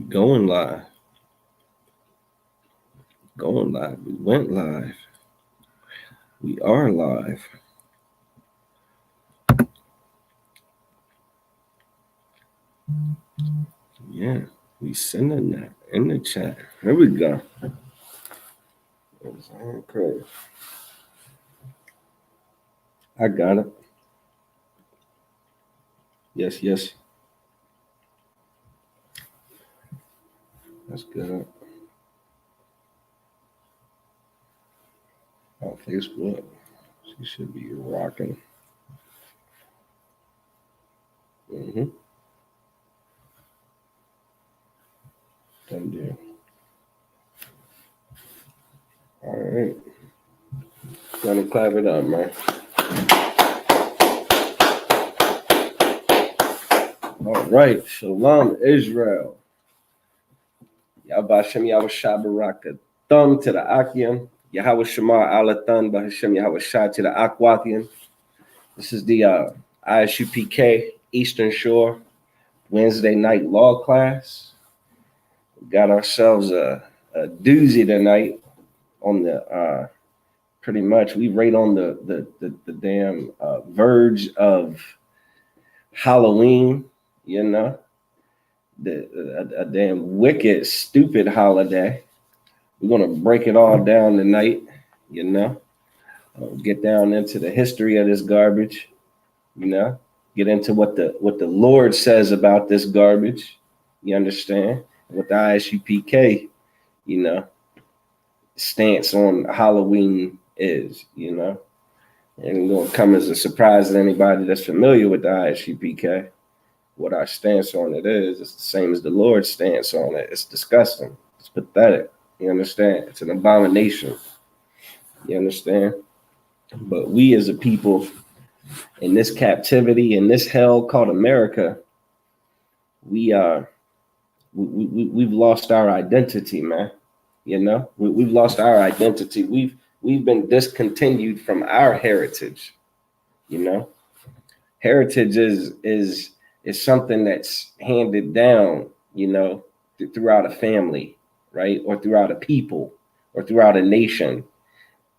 Going live. Going live. We went live. We are live. Yeah, we sending that in the chat. Here we go. Okay. I got it. Yes, yes. That's good. On Facebook. She should be rocking. Mm-hmm. Done deal. All right. Gonna clap it up, man. All right. Shalom, Israel. Yabashem Yahweh Thumb to the Akian. Yahweh Shemar Alathan Bahashem Yahweh Shah to the Akwathian. This is the ISUPK Eastern Shore Wednesday night law class. We got ourselves a doozy tonight on the pretty much we right on the damn verge of Halloween, you know, a damn wicked, stupid holiday. We're gonna break it all down tonight, you know. Get down into the history of this garbage, you know. Get into what the Lord says about this garbage. You understand? What the ISUPK, you know, stance on Halloween is, you know. And it's gonna come as a surprise to anybody that's familiar with the ISUPK. What our stance on it is, it's the same as the Lord's stance on it. It's disgusting. It's pathetic. You understand? It's an abomination. You understand? But we as a people in this captivity, in this hell called America, we've lost our identity, man. You know, we've lost our identity. We've been discontinued from our heritage. You know, heritage is something that's handed down, you know, throughout a family, right, or throughout a people, or throughout a nation.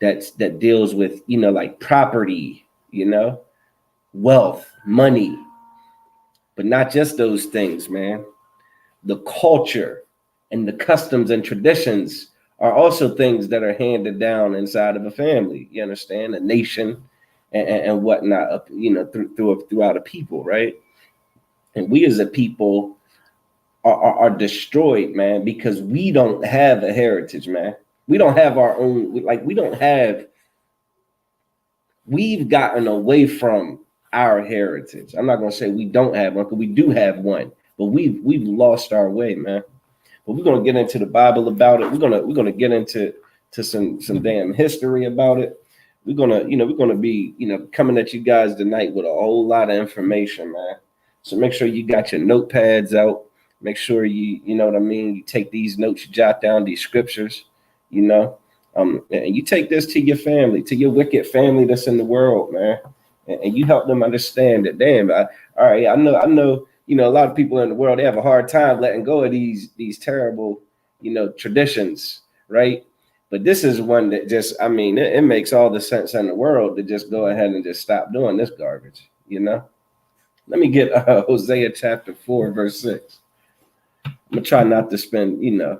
That deals with, you know, like property, you know, wealth, money, but not just those things, man. The culture and the customs and traditions are also things that are handed down inside of a family. You understand? A nation and whatnot, you know, throughout a people, right? And we as a people are destroyed, man, because we don't have a heritage, man. We don't have our own, like we've gotten away from our heritage. I'm not gonna say we don't have one, because we do have one, but we've lost our way, man. But we're gonna get into the Bible about it. We're gonna get into some damn history about it. We're gonna be, you know, coming at you guys tonight with a whole lot of information, man. So make sure you got your notepads out. Make sure you know what I mean. You take these notes, you jot down these scriptures, you know. And you take this to your family, to your wicked family that's in the world, man, and you help them understand that. Damn, all right, I know, you know, a lot of people in the world, they have a hard time letting go of these terrible, you know, traditions, right? But this is one that just, I mean, it makes all the sense in the world to just go ahead and just stop doing this garbage, you know. Let me get Hosea chapter 4, verse 6. I'm gonna try not to spend, you know,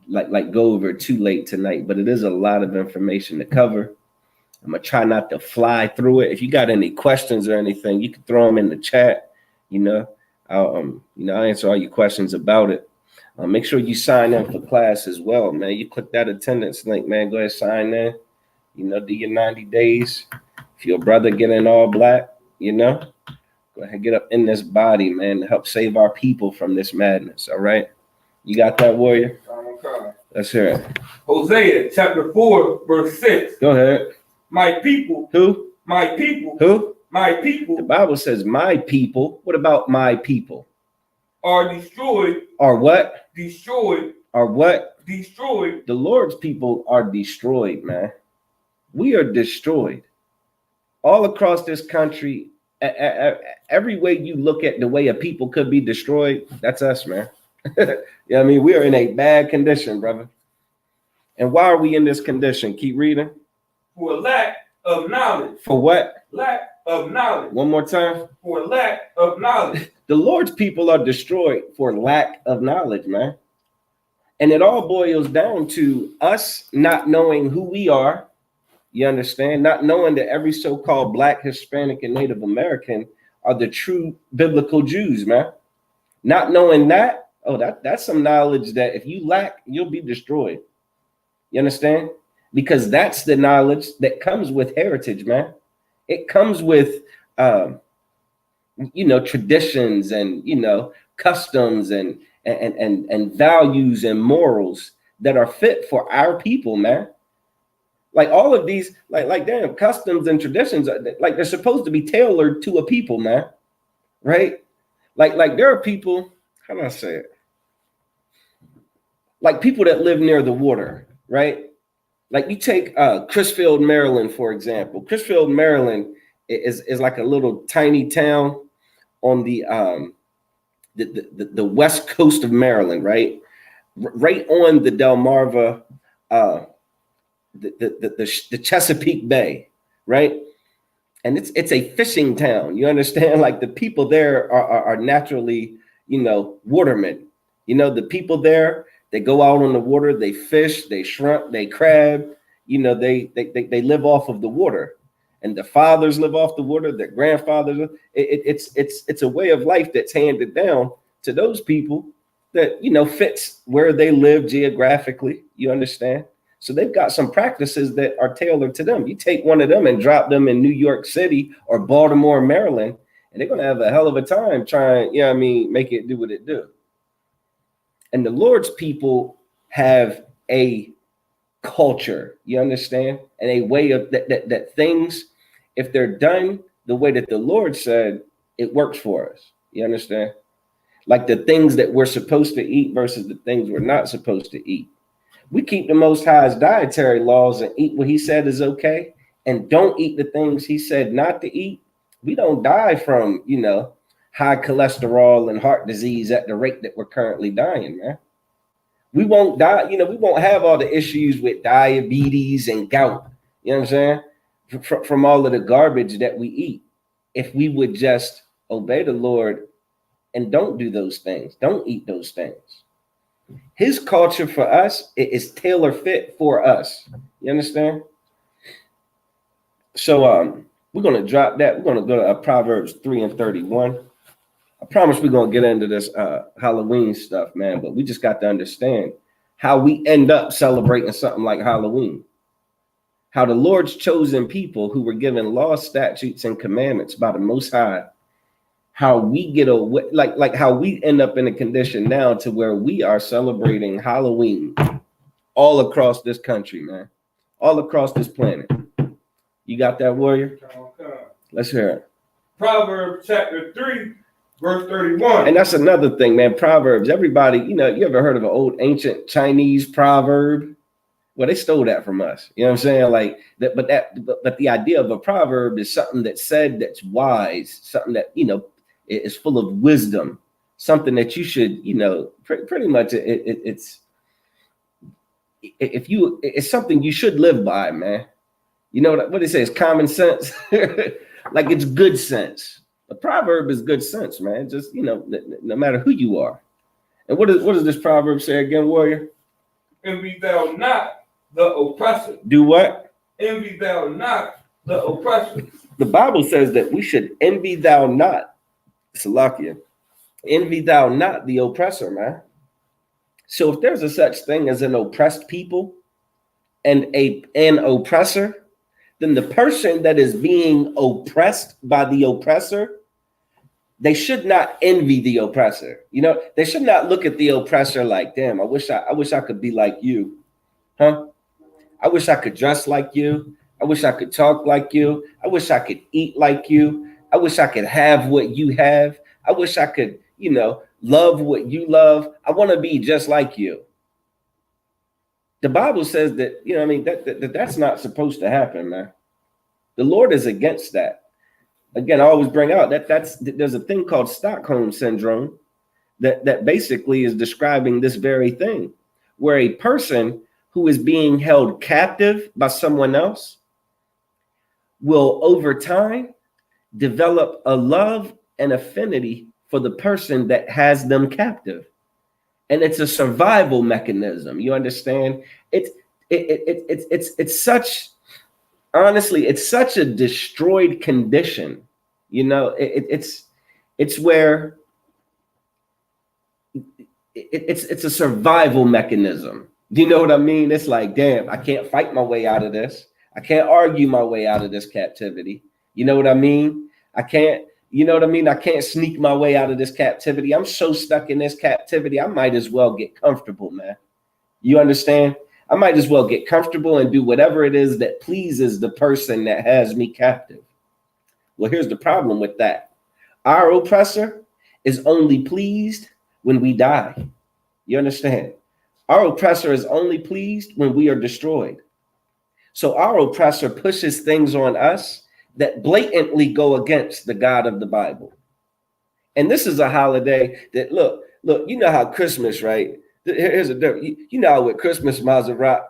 like go over too late tonight, but it is a lot of information to cover. I'm gonna try not to fly through it. If you got any questions or anything, you can throw them in the chat. You know, I'll answer all your questions about it. Make sure you sign in for class as well, man. You click that attendance link, man. Go ahead, sign in. You know, do your 90 days. If your brother get in all black, you know, go ahead, get up in this body, man, to help save our people from this madness. All right, you got that, warrior? Okay. Let's hear it. Hosea chapter 4, verse 6. Go ahead. My people. Who? My people. Who? My people. The Bible says my people. What about my people? Are destroyed. Are what? Destroyed. Are what? Destroyed. The Lord's people are destroyed, man. We are destroyed. All across this country, every way you look at the way a people could be destroyed, that's us, man. Yeah, I mean, we are in a bad condition, brother. And why are we in this condition? Keep reading. For lack of knowledge. For what? Lack of knowledge. One more time. For lack of knowledge. The Lord's people are destroyed for lack of knowledge, man. And it all boils down to us not knowing who we are. You understand? Not knowing that every so-called Black, Hispanic, and Native American are the true biblical Jews, man. Not knowing that, oh, that's some knowledge that if you lack, you'll be destroyed. You understand? Because that's the knowledge that comes with heritage, man. It comes with, traditions and, customs and values and morals that are fit for our people, man. Like all of these, like damn, customs and traditions, like they're supposed to be tailored to a people, man. Right? Like there are people, how do I say it? Like people that live near the water, right? Like you take Chrisfield, Maryland, for example. Chrisfield, Maryland is like a little tiny town on the west coast of Maryland, right? Right on the Delmarva, the Chesapeake Bay, right? And it's a fishing town. You understand? Like the people there are naturally, watermen. The people there, they go out on the water, they fish, they shrimp, they crab. They live off of the water, and the fathers live off the water. Their grandfathers. It's a way of life that's handed down to those people that fits where they live geographically. You understand? So they've got some practices that are tailored to them. You take one of them and drop them in New York City or Baltimore, Maryland, and they're gonna have a hell of a time trying, make it do what it do. And the Lord's people have a culture, you understand, and a way of that things, if they're done the way that the Lord said, it works for us. You understand? Like the things that we're supposed to eat versus the things we're not supposed to eat. We keep the Most High's dietary laws and eat what he said is okay, and don't eat the things he said not to eat. We don't die from, high cholesterol and heart disease at the rate that we're currently dying, man. We won't die, we won't have all the issues with diabetes and gout, you know what I'm saying? From all of the garbage that we eat. If we would just obey the Lord and don't do those things, don't eat those things. His culture for us is tailor fit for us. You understand? So we're going to drop that. We're going to go to Proverbs 3:31. I promise we're going to get into this Halloween stuff, man, but we just got to understand how we end up celebrating something like Halloween. How the Lord's chosen people who were given laws, statutes, and commandments by the Most High, how we get away, like how we end up in a condition now to where we are celebrating Halloween all across this country, man, all across this planet. You got that, warrior? Okay. Let's hear it. Proverbs chapter 3, verse 31. And that's another thing, man. Proverbs. Everybody, you ever heard of an old ancient Chinese proverb? Well, they stole that from us. You know what I'm saying? Like that, but the idea of a proverb is something that's said that's wise, something that is full of wisdom, something that you should, pretty much it's something you should live by, man. What they say is common sense, like it's good sense. A proverb is good sense, man. Just no matter who you are. And what does this proverb say again, warrior? Envy thou not the oppressor. Do what? Envy thou not the oppressor. The Bible says that we should envy thou not. Salakia. Envy thou not the oppressor, man. So if there's a such thing as an oppressed people and an oppressor, then the person that is being oppressed by the oppressor, they should not envy the oppressor. They should not look at the oppressor like, damn, I wish I could be like you. Huh? I wish I could dress like you. I wish I could talk like you. I wish I could eat like you. I wish I could have what you have. I wish I could, love what you love. I want to be just like you. The Bible says that, that's not supposed to happen, man. The Lord is against that. Again, I always bring out that there's a thing called Stockholm syndrome that basically is describing this very thing, where a person who is being held captive by someone else will over time develop a love and affinity for the person that has them captive. And it's a survival mechanism. You understand? It's such, honestly, it's such a destroyed condition. You know, it's where it's a survival mechanism. Do you know what I mean? It's like, damn, I can't fight my way out of this. I can't argue my way out of this captivity. You know what I mean? I can't, you know what I mean? I can't sneak my way out of this captivity. I'm so stuck in this captivity, I might as well get comfortable, man. You understand? I might as well get comfortable and do whatever it is that pleases the person that has me captive. Well, here's the problem with that. Our oppressor is only pleased when we die. You understand? Our oppressor is only pleased when we are destroyed. So our oppressor pushes things on us that blatantly go against the God of the Bible. And this is a holiday that, look, you know how Christmas, right? Here's a difference. You know how with Christmas, Maserati,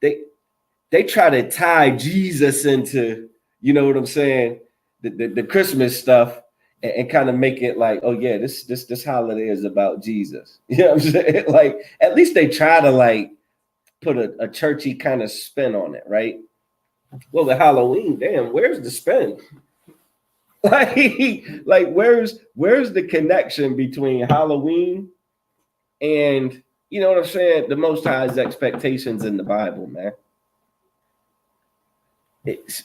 they try to tie Jesus into, you know what I'm saying, the Christmas stuff, and kind of make it like, oh yeah, this holiday is about Jesus. You know what I'm saying? Like, at least they try to like put a churchy kind of spin on it, right? Well, with Halloween, damn, where's the spin? Like where's the connection between Halloween and, you know what I'm saying, the Most High's expectations in the Bible, man?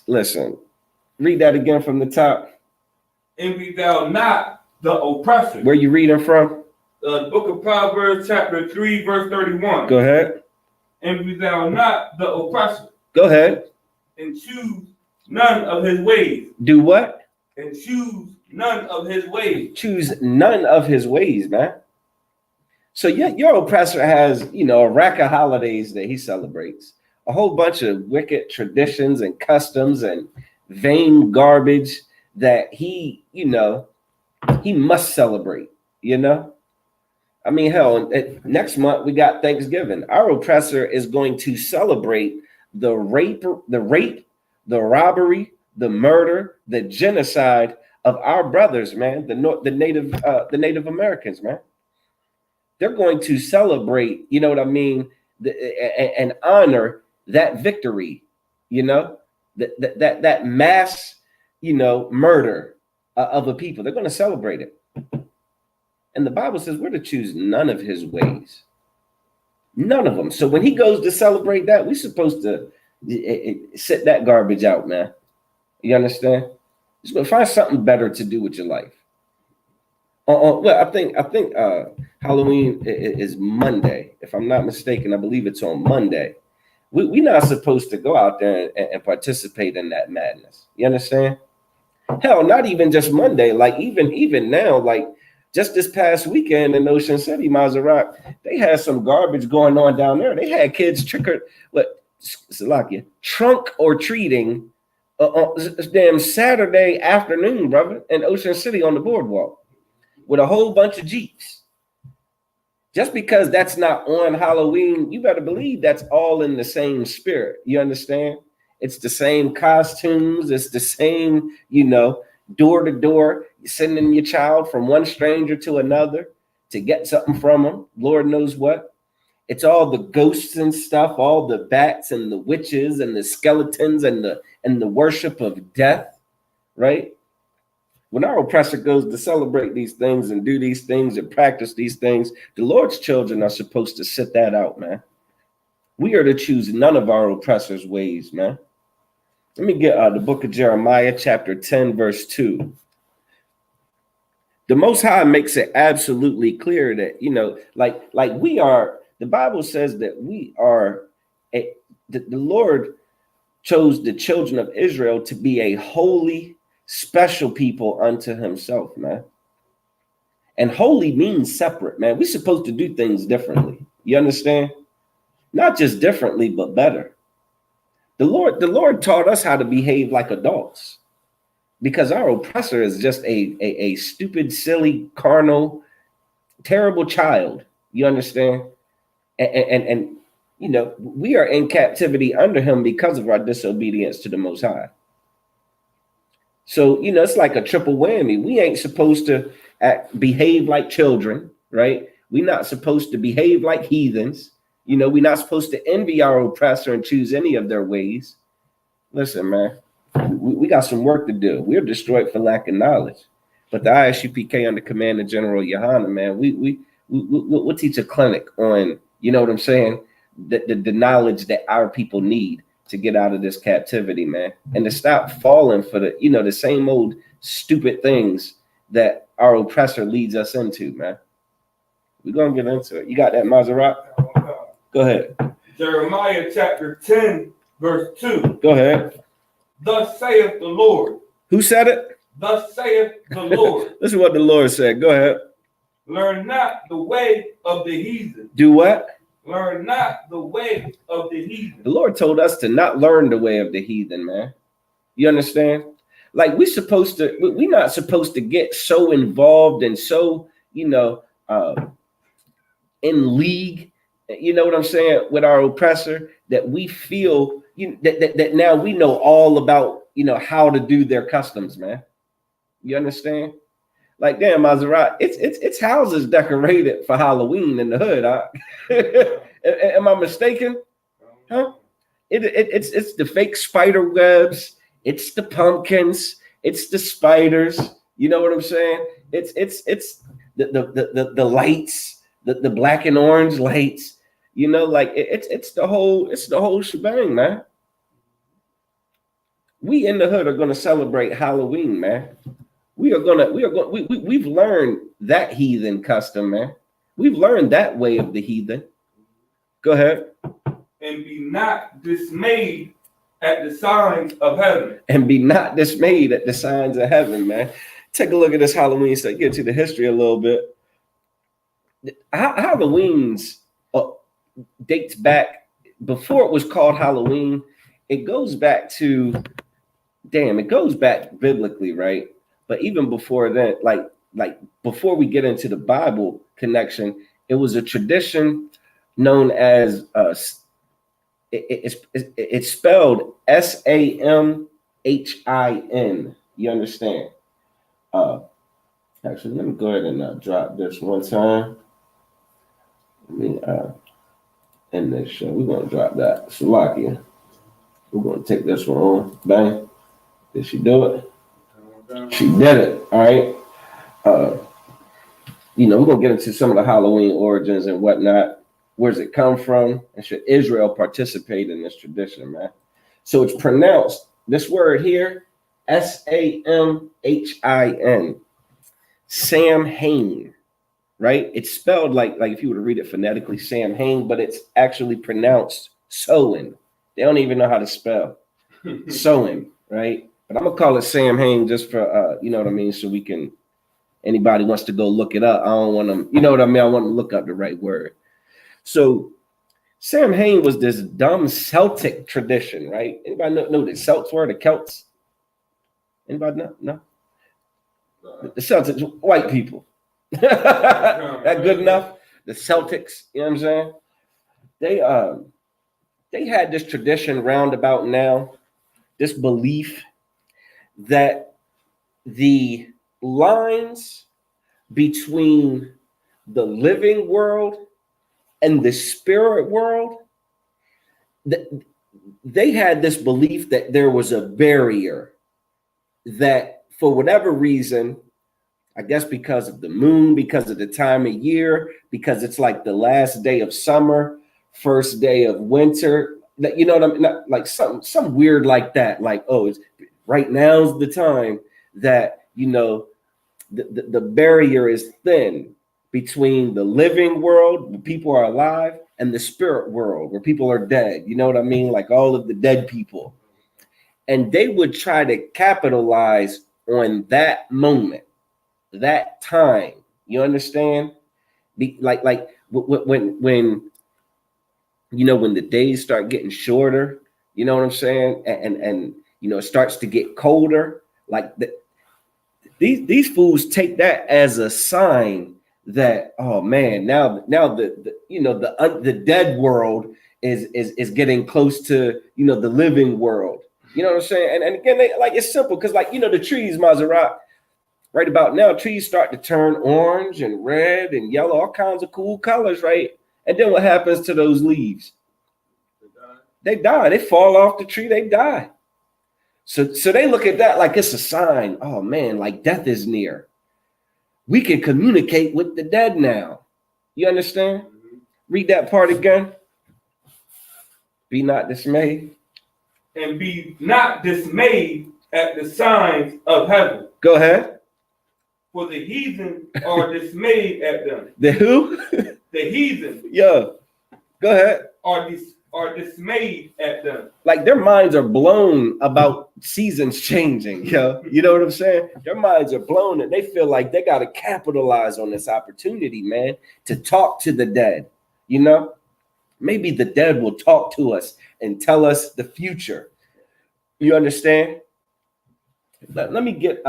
Listen, read that again from the top. Envy thou not the oppressor. Where you reading from? The book of Proverbs, chapter 3, verse 31. Go ahead. Envy thou not the oppressor. Go ahead. And choose none of his ways. Do what? And choose none of his ways. Choose none of his ways, man. So your oppressor has, you know, a rack of holidays that he celebrates, a whole bunch of wicked traditions and customs and vain garbage that he, you know, he must celebrate, you know? I mean, hell, next month we got Thanksgiving. Our oppressor is going to celebrate the rape, the robbery, the murder, the genocide of our brothers, man, the Native Americans, man. They're going to celebrate, you know what I mean, and honor that victory, you know, that mass, you know, murder of a people. They're going to celebrate it. And the Bible says we're to choose none of his ways. None of them. So when he goes to celebrate that, we're supposed to sit that garbage out, man. You understand? Just go find something better to do with your life. Well, I think Halloween is Monday. If I'm not mistaken, I believe it's on Monday. We're not supposed to go out there and participate in that madness. You understand? Hell, not even just Monday. Like even now, like just this past weekend in Ocean City, Maserati, they had some garbage going on down there. They had kids trunk or treating damn Saturday afternoon, brother, in Ocean City on the boardwalk with a whole bunch of Jeeps. Just because that's not on Halloween, you better believe that's all in the same spirit. You understand? It's the same costumes. It's the same, you know, door to door, sending your child from one stranger to another to get something from them. Lord knows what. It's all the ghosts and stuff, all the bats and the witches and the skeletons and the worship of death, right? When our oppressor goes to celebrate these things and do these things and practice these things, the Lord's children are supposed to sit that out, man. We are to choose none of our oppressor's ways, man. Let me get the book of Jeremiah, chapter 10, verse 2. The Most High makes it absolutely clear that, you know, like we are, the Bible says that we are, the Lord chose the children of Israel to be a holy, special people unto himself, man. And holy means separate, man. We're supposed to do things differently. You understand? Not just differently, but better. The Lord taught us how to behave like adults, because our oppressor is just a stupid, silly, carnal, terrible child. You understand? And you know, we are in captivity under him because of our disobedience to the Most High. So, you know, it's like a triple whammy. We ain't supposed to behave like children, right? We're not supposed to behave like heathens. You know, we're not supposed to envy our oppressor and choose any of their ways. Listen, man, we got some work to do. We're destroyed for lack of knowledge. But the ISUPK under command of General Yohana, man, we'll teach a clinic on, you know what I'm saying, the knowledge that our people need to get out of this captivity, man, and to stop falling for the, you know, the same old stupid things that our oppressor leads us into, man. We're gonna get into it. You got that, Maserat? Go ahead. Jeremiah chapter 10, verse 2. Go ahead. Thus saith the Lord. Who said it? Thus saith the Lord. This is what the Lord said. Go ahead. Learn not the way of the heathen. Do what? Learn not the way of the heathen. The Lord told us to not learn the way of the heathen, man. You understand? Like we're not supposed to get so involved and so, you know, in league, you know what I'm saying, with our oppressor, that we feel that now we know all about, you know, how to do their customs, man. You understand? Like, damn, Maserat, it's houses decorated for Halloween in the hood. Am I mistaken? Huh? It's the fake spider webs. It's the pumpkins. It's the spiders. You know what I'm saying? It's the lights, the black and orange lights. You know, like it's the whole shebang, man. We in the hood are gonna celebrate Halloween, man. We've learned that heathen custom, man. We've learned that way of the heathen. Go ahead. And be not dismayed at the signs of heaven. And be not dismayed at the signs of heaven, man. Take a look at this Halloween stuff. Get to the history a little bit. Halloween's dates back before it was called Halloween. It goes back to, it goes back biblically, right? But even before that, like before we get into the Bible connection, it was a tradition known as it's spelled Samhin. You understand? Actually, let me go ahead and drop this one time. Let me end this show. We're gonna drop that. Slovakia. We're gonna take this one on. Bang. Did she do it? She did it. All right. You know, we're gonna get into some of the Halloween origins and whatnot. Where's it come from? And should Israel participate in this tradition, man? So it's pronounced, this word here, Samhin, Samhain, right? It's spelled like if you were to read it phonetically, Samhain, but it's actually pronounced Soin. They don't even know how to spell Soin, right? But I'm gonna call it Samhain just for you know what I mean, so we can, anybody wants to go look it up. I don't want them, you know what I mean? I want to look up the right word. So Samhain was this dumb Celtic tradition, right? Anybody know the Celts were, the Celts? Anybody know? No? The Celtics, white people. That good enough? The Celtics, you know what I'm saying? They had this tradition roundabout now, this belief that the lines between the living world and the spirit world, they had this belief that there was a barrier that for whatever reason, I guess because of the moon, because of the time of year, because it's like the last day of summer, first day of winter, you know what I mean? Like some weird like that, like, oh, it's right now's the time that, you know, the barrier is thin between the living world, where people are alive, and the spirit world, where people are dead. You know what I mean? Like all of the dead people. And they would try to capitalize on that moment, that time. You understand? Like when you know, when the days start getting shorter, you know what I'm saying? And you know, it starts to get colder. Like these fools take that as a sign that, oh man, now the dead world is getting close to the living world. You know what I'm saying? And again, like it's simple because like the trees, Maserati, right about now, trees start to turn orange and red and yellow, all kinds of cool colors, right? And then what happens to those leaves? They die. They fall off the tree. They die. So they look at that like it's a sign. Oh man, like death is near. We can communicate with the dead now. You understand? Read that part again. Be not dismayed. And be not dismayed at the signs of heaven. Go ahead. For the heathen are dismayed at them. The who? The heathen. Yo, go ahead. Are dismayed at them. Like their minds are blown about seasons changing, yo. You know what I'm saying? Their minds are blown and they feel like they got to capitalize on this opportunity, man, to talk to the dead. Maybe the dead will talk to us and tell us the future. You understand? Let me get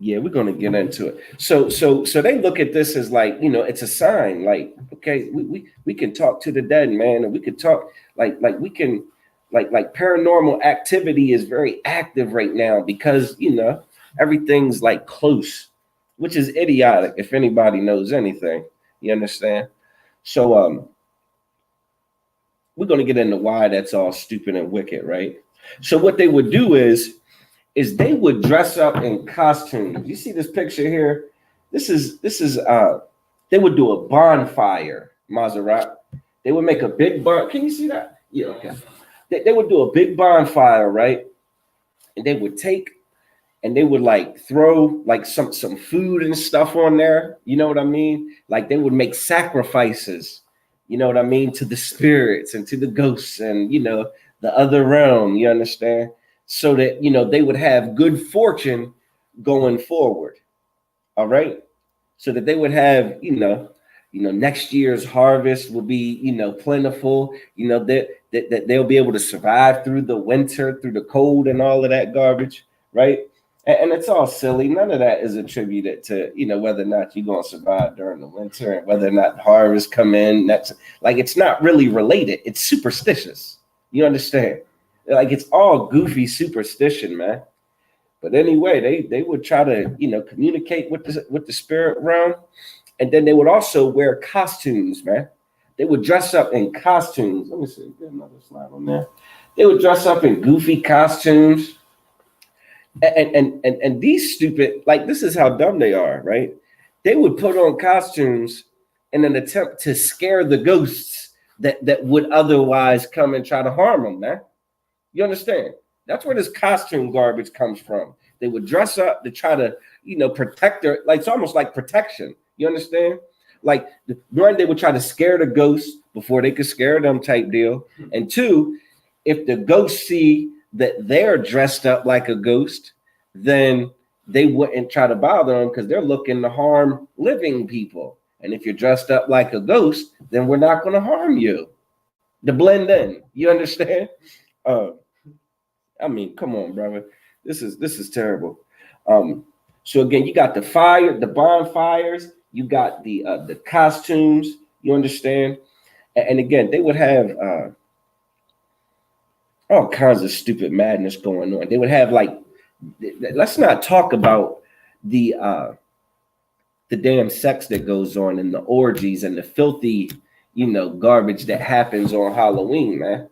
Yeah, we're gonna get into it. So they look at this as like, it's a sign. Like, okay, we can talk to the dead, man, and we can talk like we can like paranormal activity is very active right now because everything's like close, which is idiotic if anybody knows anything. You understand? So we're gonna get into why that's all stupid and wicked, right? So what they would do is they would dress up in costumes. You see this picture here? This is they would do a bonfire, Maserati. They would make a big Can you see that? Yeah, okay. They would do a big bonfire, right? And they would take and they would like throw like some food and stuff on there. You know what I mean? Like they would make sacrifices, you know what I mean, to the spirits and to the ghosts and the other realm, you understand? So that they would have good fortune going forward. All right. So that they would have, next year's harvest will be, plentiful, that they'll be able to survive through the winter, through the cold and all of that garbage, right? And it's all silly. None of that is attributed to, whether or not you're going to survive during the winter and whether or not harvest come in next. Like, it's not really related. It's superstitious. You understand? Like, it's all goofy superstition, man. But anyway, they would try to, communicate with the spirit realm. And then they would also wear costumes, man. They would dress up in costumes. Let me see. Get another slide on there. They would dress up in goofy costumes. And these stupid, like, this is how dumb they are, right? They would put on costumes in an attempt to scare the ghosts that would otherwise come and try to harm them, man. You understand? That's where this costume garbage comes from. They would dress up to try to, protect their, like, it's almost like protection. You understand? Like, one, they would try to scare the ghosts before they could scare them type deal. And two, if the ghosts see that they're dressed up like a ghost, then they wouldn't try to bother them because they're looking to harm living people. And if you're dressed up like a ghost, then we're not going to harm you. To blend in. You understand? I mean, come on, brother. This is terrible. So again, you got the bonfires, you got the costumes, you understand? And again, they would have all kinds of stupid madness going on. They would have like, let's not talk about the damn sex that goes on and the orgies and the filthy, garbage that happens on Halloween, man.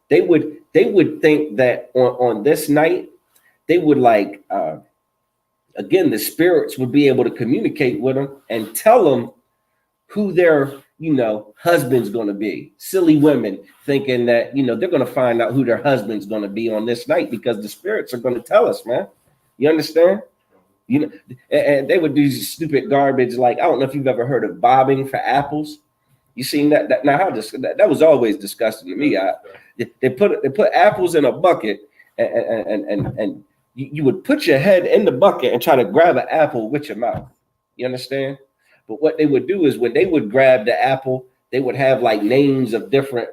They would think that on this night, they would like, again, the spirits would be able to communicate with them and tell them who their, husband's going to be. Silly women thinking that, they're going to find out who their husband's going to be on this night because the spirits are going to tell us, man. You understand? And they would do stupid garbage. Like, I don't know if you've ever heard of bobbing for apples. You seen that? That was always disgusting to me. They put apples in a bucket and you would put your head in the bucket and try to grab an apple with your mouth. You understand? But what they would do is when they would grab the apple, they would have like names of different,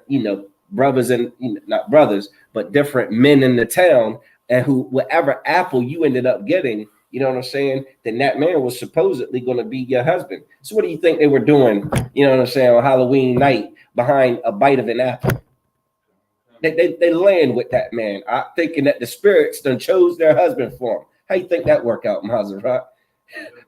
brothers and not brothers, but different men in the town. and whatever apple you ended up getting, you know what I'm saying, then that man was supposedly going to be your husband. So what do you think they were doing, you know what I'm saying, on Halloween night behind a bite of an apple? They land with that man, thinking that the spirits done chose their husband for him. How you think that work out, Maserati?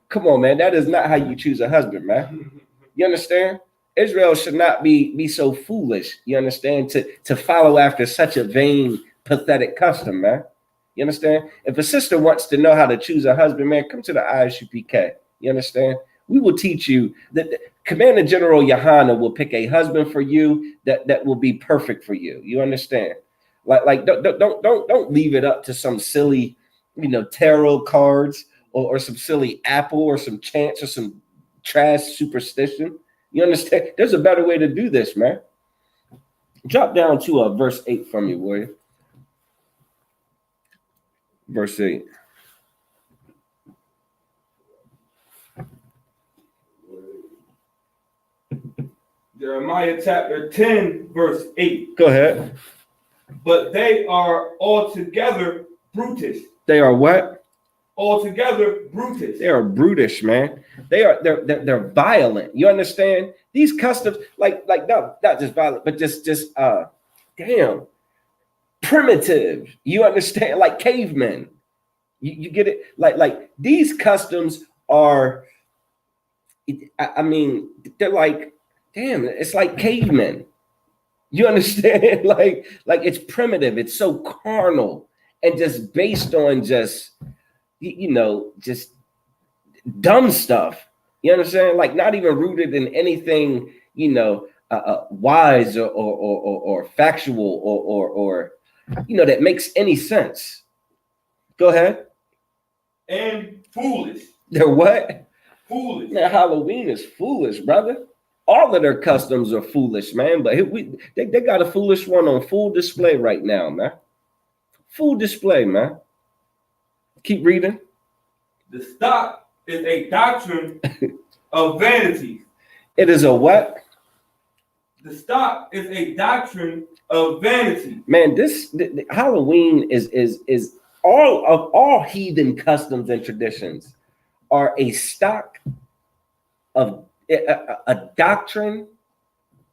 Come on, man. That is not how you choose a husband, man. You understand? Israel should not be so foolish, you understand, to follow after such a vain, pathetic custom, man. You understand? If a sister wants to know how to choose a husband, man, come to the ISUPK. You understand? We will teach you that Commander General Yohana will pick a husband for you that will be perfect for you. You understand? Like don't leave it up to some silly, tarot cards or some silly apple or some chance or some trash superstition. You understand? There's a better way to do this, man. Drop down to verse 8 from you, will you? Verse 8. Jeremiah chapter 10, verse 8. Go ahead. But they are altogether brutish. They are what? Altogether brutish. They are brutish, man. They're violent. You understand? These customs, like not just violent, but just damn primitive. You understand? Like cavemen. You get it? Like these customs are, I mean, they're like, damn, it's like cavemen. You understand? like it's primitive. It's so carnal and just based on just dumb stuff. You understand? Like not even rooted in anything, wise or factual or that makes any sense. Go ahead. And foolish. They're what? Foolish. Man, Halloween is foolish, brother. All of their customs are foolish, man. But they got a foolish one on full display right now, man. Full display, man. Keep reading. The stock is a doctrine of vanity. It is a what? The stock is a doctrine of vanity. Man, the Halloween is all heathen customs and traditions are a stock of a doctrine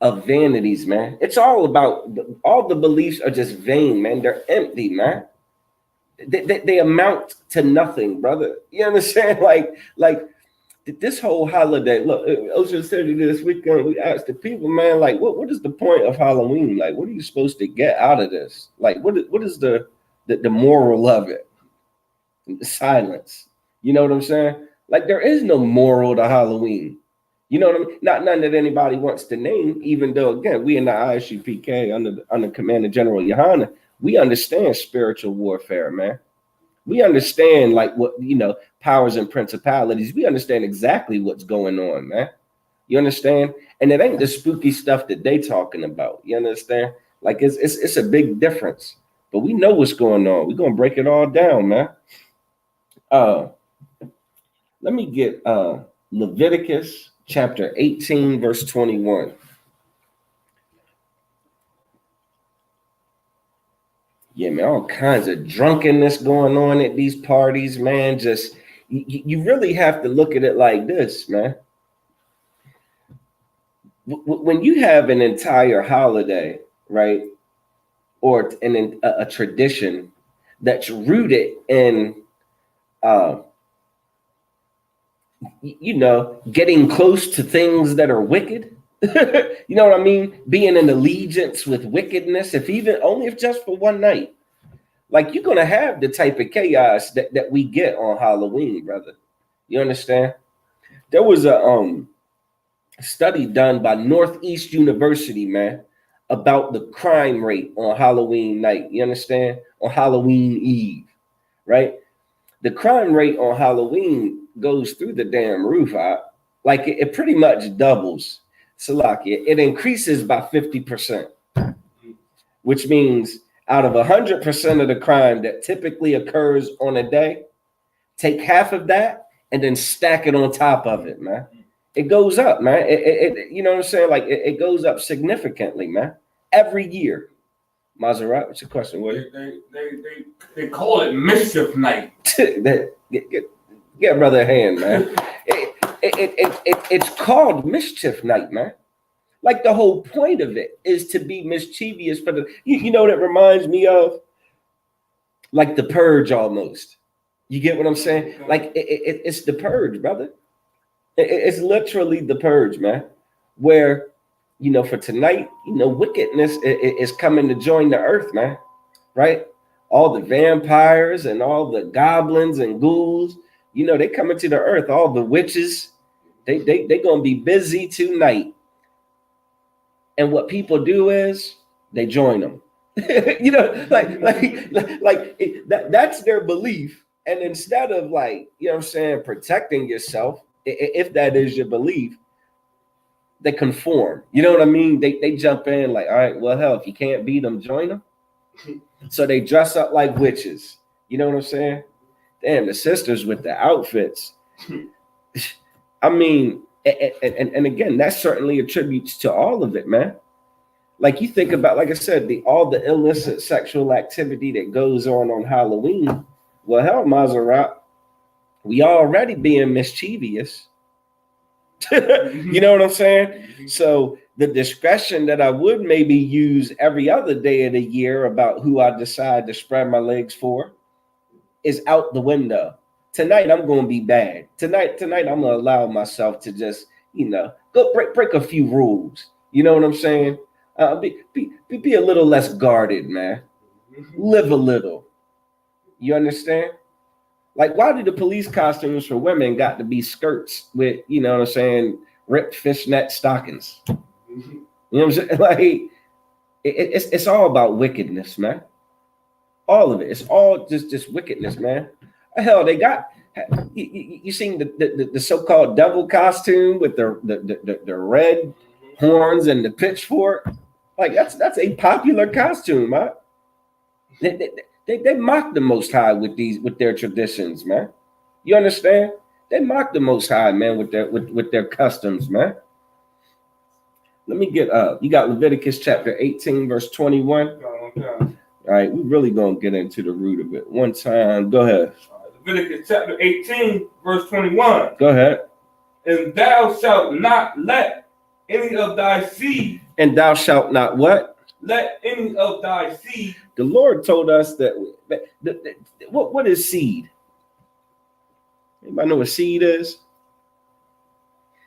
of vanities, man. It's all about all the beliefs are just vain, man. They're empty, man. They amount to nothing, brother. You understand? Like this whole holiday. Look, Ocean City this weekend, we asked the people, man, like, what is the point of Halloween? Like, what are you supposed to get out of this? Like, what is the moral of it? Silence. You know what I'm saying? Like, there is no moral to Halloween. You know what I mean? Not none that anybody wants to name, even though, again, we in the ISUPK under Commander General Yohana, we understand spiritual warfare, man. We understand, like, what, powers and principalities. We understand exactly what's going on, man. You understand? And it ain't the spooky stuff that they talking about. You understand? Like, it's a big difference. But we know what's going on. We're going to break it all down, man. Let me get Leviticus chapter 18, verse 21. Yeah, man, all kinds of drunkenness going on at these parties, man. Just, you really have to look at it like this, man. When you have an entire holiday, right, or a tradition that's rooted in, getting close to things that are wicked, you know what I mean? Being in allegiance with wickedness, if just for one night. Like, you're gonna have the type of chaos that we get on Halloween, brother. You understand? There was a study done by Northeast University, man, about the crime rate on Halloween night. You understand? On Halloween Eve, right? The crime rate on Halloween goes through the damn roof. Like it pretty much doubles. Salakia, it increases by 50%, which means out of 100% of the crime that typically occurs on a day, take half of that and then stack it on top of it, man. It goes up, man. It you know what I'm saying? Like it goes up significantly, man, every year. Maserati, what's your question, William? They call it mischief night. Get brother a hand, man. It's called mischief night, man. Like the whole point of it is to be mischievous for the. You know what it reminds me of? Like the purge almost. You get what I'm saying? Like it's the purge, brother. It's literally the purge, man. Where, for tonight, wickedness is coming to join the earth, man. Right? All the vampires and all the goblins and ghouls, they coming to the earth. All the witches, they gonna be busy tonight. And what people do is they join them. That's their belief. And instead of protecting yourself, if that is your belief, they conform. You know what I mean? They jump in like, all right, well, hell, if you can't beat them, join them. So they dress up like witches. You know what I'm saying? Damn, the sisters with the outfits. I mean, and again, that certainly attributes to all of it, man. Like you think about, like I said, all the illicit sexual activity that goes on Halloween. Well, hell, Maserati, we already being mischievous. You know what I'm saying? So the discretion that I would maybe use every other day of the year about who I decide to spread my legs for is out the window. Tonight I'm going to be bad. Tonight I'm going to allow myself to just, go break a few rules. You know what I'm saying? Be a little less guarded, man. Live a little. You understand? Like, why do the police costumes for women got to be skirts with, ripped fishnet stockings? You know what I'm saying? Like, it's all about wickedness, man. All of it. It's all just wickedness, man. Hell, they got you seen the so-called devil costume with the red horns and the pitchfork? Like that's a popular costume, man. They mock the Most High with their traditions, man. You understand? They mock the Most High, man, with their customs, man. Let me get up. You got Leviticus chapter 18, verse 21. All right, we're really gonna get into the root of it one time. Go ahead. Leviticus chapter 18, verse 21. Go ahead. And thou shalt not let any of thy seed. And thou shalt not what? Let any of thy seed. The Lord told us that what is seed? Anybody know what seed is?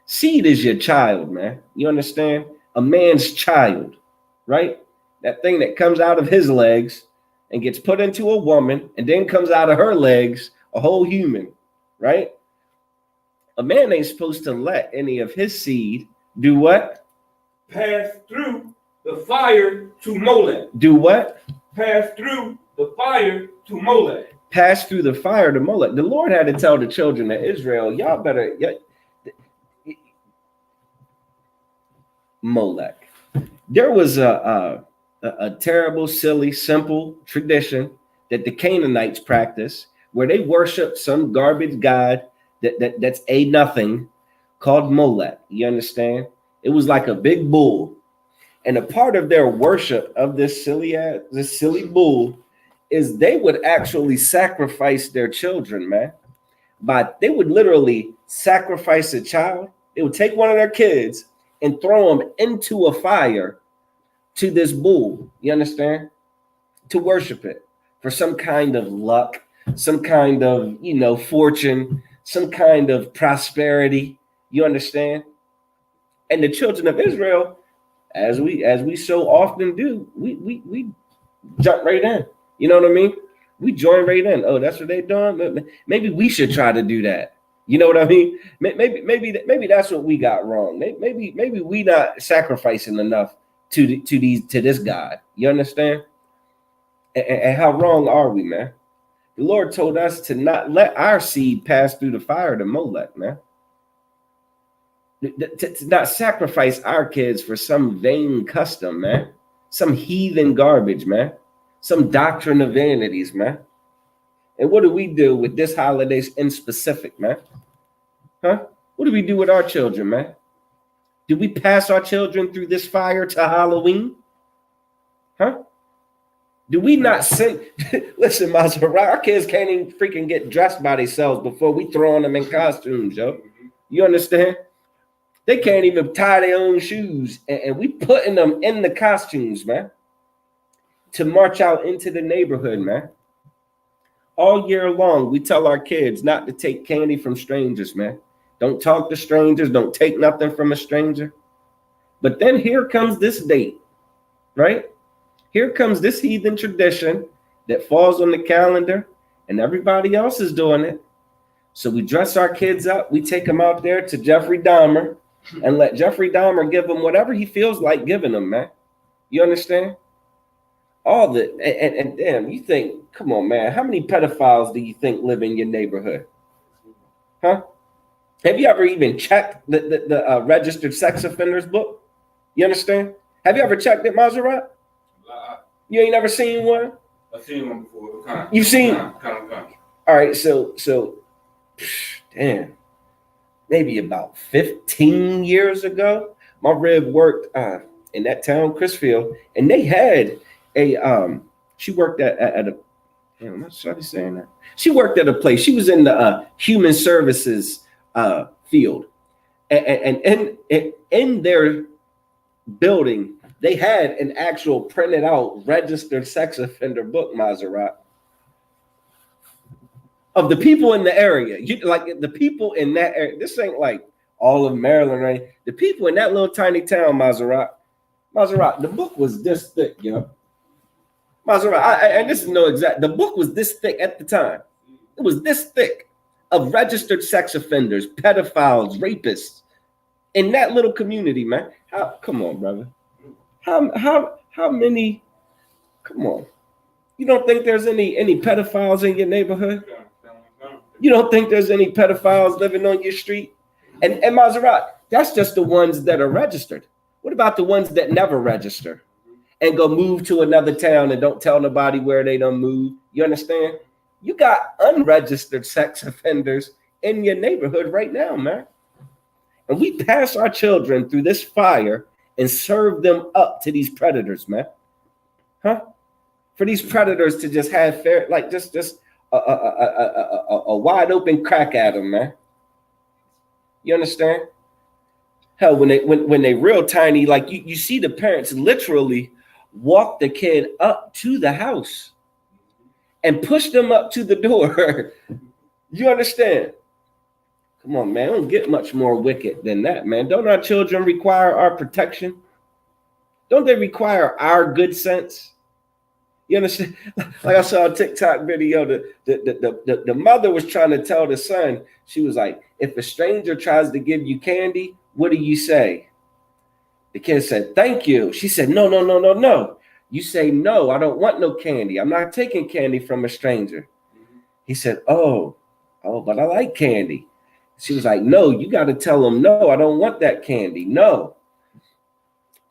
Seed is your child, man. You understand? A man's child, right? That thing that comes out of his legs and gets put into a woman and then comes out of her legs, a whole human, right? A man ain't supposed to let any of his seed do what? Pass through the fire to Molech. Do what? Pass through the fire to Molech. Pass through the fire to Molech. The Lord had to tell the children of Israel, y'all better. Molech. There was a terrible, silly, simple tradition that the Canaanites practiced where they worshiped some garbage god that's a nothing called Molech. You understand? It was like a big bull. And a part of their worship of this silly bull is they would actually sacrifice their children, man. But they would literally sacrifice a child. They would take one of their kids and throw them into a fire to this bull. You understand? To worship it for some kind of luck, some kind of, fortune, some kind of prosperity. You understand? And the children of Israel, as we so often do, we jump right in. You know what I mean? We join right in. Oh, that's what they're doing. Maybe we should try to do that. You know what I mean? Maybe that's what we got wrong. Maybe we not sacrificing enough to this God. You understand? And how wrong are we, man? The Lord told us to not let our seed pass through the fire to Molech, man. To not sacrifice our kids for some vain custom, man. Some heathen garbage, man. Some doctrine of vanities, man. And what do we do with this holiday in specific, man? Huh? What do we do with our children, man? Do we pass our children through this fire to Halloween? Huh? Do we not send? Listen, Maserati, our kids can't even freaking get dressed by themselves before we throw on them in costumes, yo. You understand? They can't even tie their own shoes, and we putting them in the costumes, man, to march out into the neighborhood, man. All year long, we tell our kids not to take candy from strangers, man. Don't talk to strangers. Don't take nothing from a stranger. But then here comes this date, right? Here comes this heathen tradition that falls on the calendar, and everybody else is doing it. So we dress our kids up. We take them out there to Jeffrey Dahmer and let Jeffrey Dahmer give them whatever he feels like giving them, man. You understand? All the and damn, you think, come on, man, how many pedophiles do you think live in your neighborhood? Huh? Have you ever even checked the registered sex offenders book? You understand? Have you ever checked it, Maserati? You ain't never seen one? I've seen one before. You've seen? Kind of. All right, so damn, maybe about 15 years ago, my rib worked in that town, Chrisfield, and they had a she worked at a damn, I'm not sure I'm saying that. She worked at a place. She was in the human services field, and in their building, they had an actual printed out registered sex offender book, Maserati, of the people in the area. You like the people in that area. This ain't like all of Maryland, right? The people in that little tiny town, Maserati, the book was this thick, yo. Maserati, and this is no exact. The book was this thick at the time. It was this thick of registered sex offenders, pedophiles, rapists in that little community, man. Come on, brother. How many? Come on. You don't think there's any pedophiles in your neighborhood? You don't think there's any pedophiles living on your street? And Maserati, that's just the ones that are registered. What about the ones that never register and go move to another town and don't tell nobody where they done moved? You understand? You got unregistered sex offenders in your neighborhood right now, man. And we pass our children through this fire and serve them up to these predators, man. Huh? For these predators to just have fair, like just a wide open crack at them, man. You understand? Hell, when they real tiny, like you see the parents literally walk the kid up to the house and push them up to the door. You understand? Come on, man. Don't get much more wicked than that, man. Don't our children require our protection? Don't they require our good sense? You understand? Like I saw a TikTok video, the mother was trying to tell the son, she was like, if a stranger tries to give you candy, what do you say? The kid said, thank you. She said, no. You say, no, I don't want no candy. I'm not taking candy from a stranger. He said, oh, but I like candy. She was like, no, you got to tell him, no, I don't want that candy. No.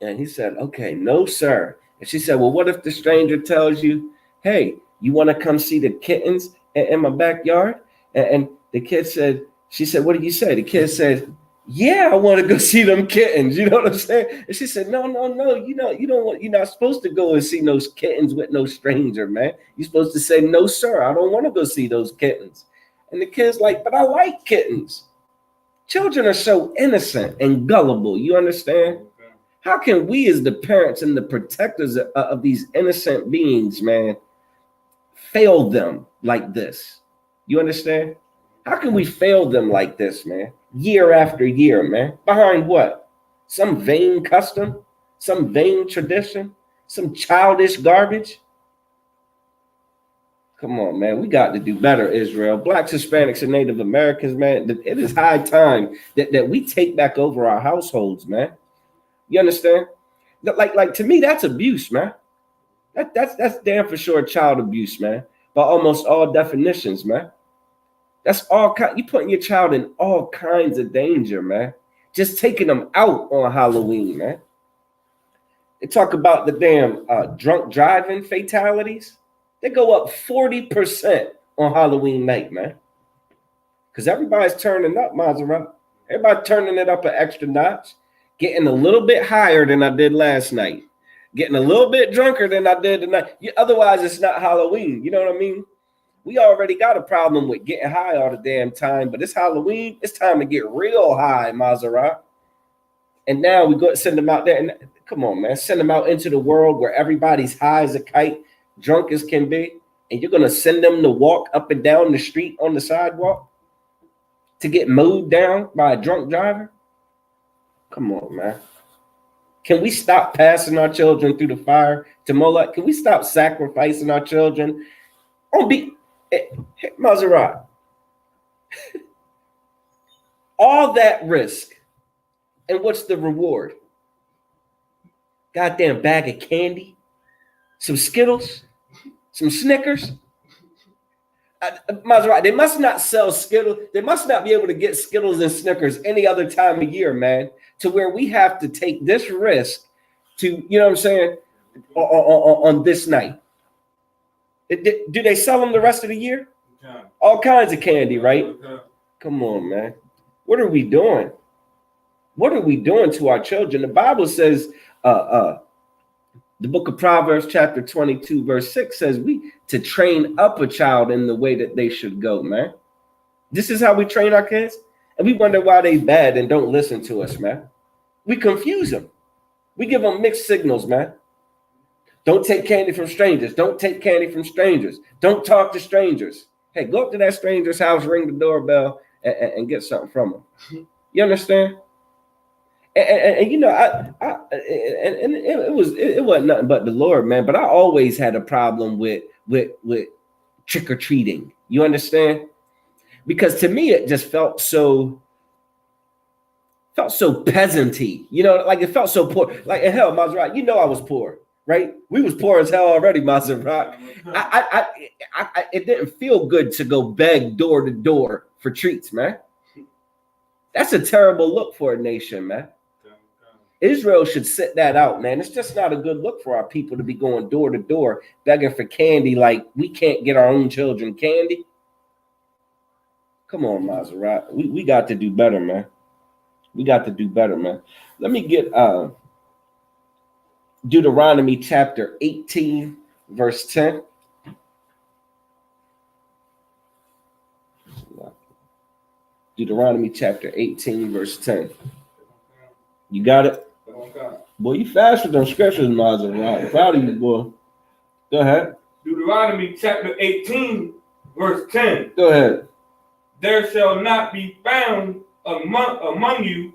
And he said, okay, no, sir. And she said, well, what if the stranger tells you, hey, you want to come see the kittens in my backyard? And the kid said, she said, what did you say? The kid said, yeah, I want to go see them kittens. You know what I'm saying? And she said, no. You don't want, you're not supposed to go and see those kittens with no stranger, man. You're supposed to say, no, sir, I don't want to go see those kittens. And the kid's like, but I like kittens. Children are so innocent and gullible. You understand? How can we as the parents and the protectors of these innocent beings, man, fail them like this? You understand? How can we fail them like this, man? Year after year, man. Behind what? Some vain custom? Some vain tradition? Some childish garbage? Come on, man. We got to do better, Israel. Blacks, Hispanics, and Native Americans, man. It is high time that we take back over our households, man. You understand? Like to me, that's abuse, man. That's damn for sure child abuse, man. By almost all definitions, man. That's all kind. You putting your child in all kinds of danger, man. Just taking them out on Halloween, man. They talk about the damn drunk driving fatalities. They go up 40% on Halloween night, man. Because everybody's turning up, Maserati. Everybody turning it up an extra notch, getting a little bit higher than I did last night. getting a little bit drunker than I did tonight. Otherwise, it's not Halloween. You know what I mean? We already got a problem with getting high all the damn time, but it's Halloween. It's time to get real high, Maserati. And now we go send them out there. And come on, man, send them out into the world where everybody's high as a kite, drunk as can be. And you're going to send them to walk up and down the street on the sidewalk to get mowed down by a drunk driver? Come on, man. Can we stop passing our children through the fire to Moloch? Can we stop sacrificing our children? Maserati. All that risk. And what's the reward? Goddamn bag of candy, some Skittles, some Snickers. Maserati, they must not sell Skittles. They must not be able to get Skittles and Snickers any other time of year, man, to where we have to take this risk to, you know what I'm saying, on this night. Do they sell them the rest of the year? Yeah. All kinds of candy, right? Yeah. Come on, man. What are we doing? What are we doing to our children? The Bible says, the book of Proverbs, chapter 22, verse 6 says we to train up a child in the way that they should go, man. This is how we train our kids. And we wonder why they bad and don't listen to us, man. We confuse them. We give them mixed signals, man. Don't take candy from strangers. Don't take candy from strangers. Don't talk to strangers. Hey, go up to that stranger's house, ring the doorbell, and get something from them. You understand? And you know, it wasn't nothing but the Lord, man. But I always had a problem with trick or treating. You understand? Because to me, it just felt so peasanty. You know, like it felt so poor. Like in hell, Maserati, you know, I was poor, right? We was poor as hell already, Maserati. It didn't feel good to go beg door to door for treats, man. That's a terrible look for a nation, man. Israel should sit that out, man. It's just not a good look for our people to be going door to door begging for candy like we can't get our own children candy. Come on, Maserati. We got to do better, man. We got to do better, man. Let me get Deuteronomy chapter 18, verse 10. Deuteronomy chapter 18, verse 10. You got it? Boy, you fast with them scriptures, Maserati. Proud of you, boy. Go ahead. Deuteronomy chapter 18, verse 10. Go ahead. There shall not be found among you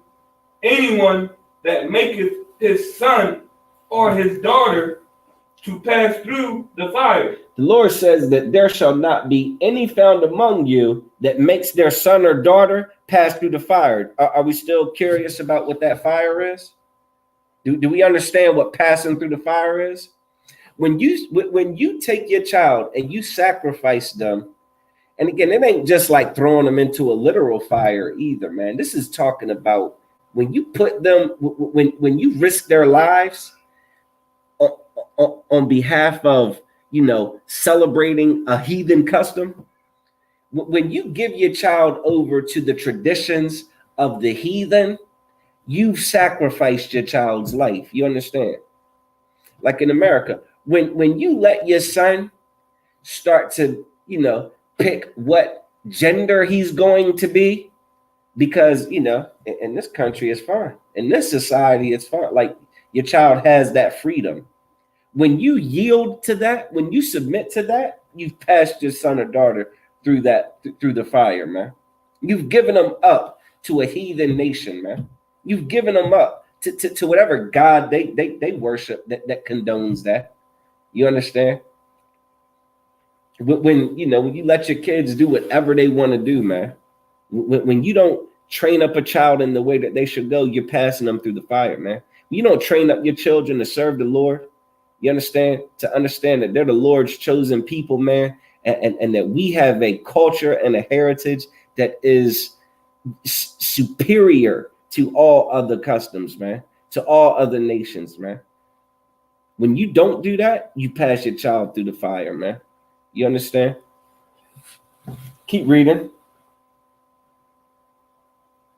anyone that maketh his son or his daughter to pass through the fire. The Lord says that there shall not be any found among you that makes their son or daughter pass through the fire. Are we still curious about what that fire is? Do we understand what passing through the fire is? When you take your child and you sacrifice them, and again, it ain't just like throwing them into a literal fire either, man. This is talking about when you put them, when you risk their lives on behalf of, you know, celebrating a heathen custom. When you give your child over to the traditions of the heathen, you've sacrificed your child's life. You understand? Like in America, when you let your son start to, you know, pick what gender he's going to be, because, you know, in this country it's fine. In this society, it's fine. Like your child has that freedom. When you yield to that, when you submit to that, you've passed your son or daughter through the fire, man. You've given them up to a heathen nation, man. You've given them up to whatever God they worship that condones that. You understand? When you let your kids do whatever they want to do, man. When you don't train up a child in the way that they should go, you're passing them through the fire, man. When you don't train up your children to serve the Lord, you understand? To understand that they're the Lord's chosen people, man, and that we have a culture and a heritage that is superior to all other customs, man, to all other nations, man. When you don't do that, you pass your child through the fire, man. You understand? Keep reading.